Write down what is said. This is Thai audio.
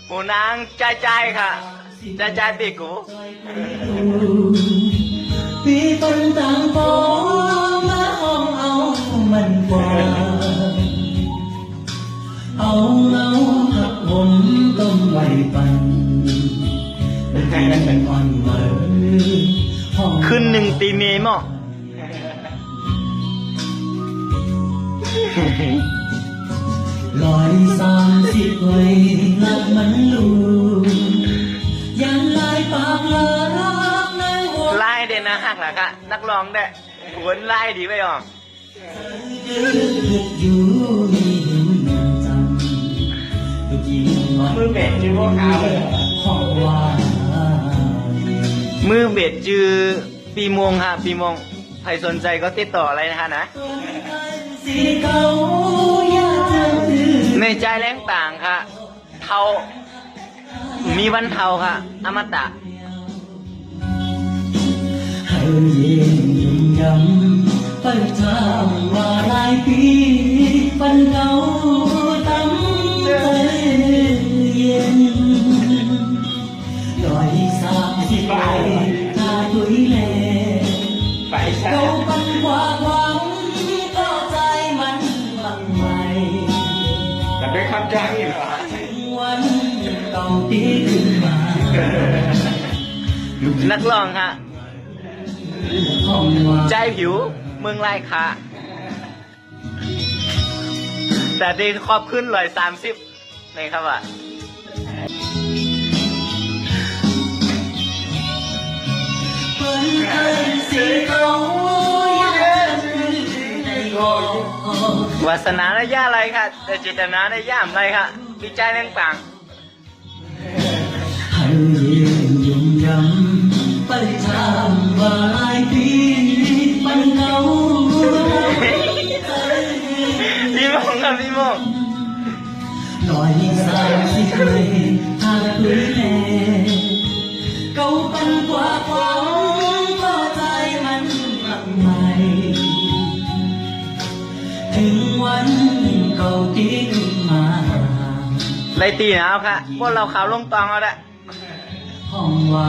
หมูนางใจค่ะใจปีกูปีปันต่างฟองมาห้องเอามันกว่าเอาหักผมต้มไว้ปันอ่อนเหมือนขึ้นหนึ่งตีเมย์มั้ง130ไว้รักมันลูยังลายปากลารักในหัวไล่เด่นนะหักหล่ะค่ะนักร้องได้กวนไล่ดีไปอ่ะอยู่นี่เห็นจังลูกยิงมือเบสจื้อว่าขาวห้องว่ามือเบ็ดจือปีมงค่ะปีมงใครสนใจก็ติดต่ออะไรนะคะนะในใจแรงต่างค่ะเทามีวันเทาค่ะอมตะให้เย็นยุ่งยำไปทำว่าหลายปีปันเก่าตั้งใจเย็น130ไปถ้าตุยแลเราปันกว่าหวังก็ใจมันบังใหม่แต่ด้วยคำจ้างนี่เหรอวันต้องตีขึ้นมานักร้องค่ะใจผิวเมืองไร่ค่ะแต่ได้ครอบขึ้น130นี่ครับว่าวาสนาได้ย่าอะไรค่ะแต่จิตนาได้ย่ามอะไรค่ะดีใจแรงต่างให้ยืนยุ่งยำไปทำว่าหลายปีปันเก่าพี่มงครับพี่มง130เลยถ้าตุยแลเก่าปันกว่าของก็ใจมันบังใหม่ถึงวันเก่าที่ขึ้นมาไรตีนะครับค่ะพวกเราขาวลงตองเอาได้ห้องว่า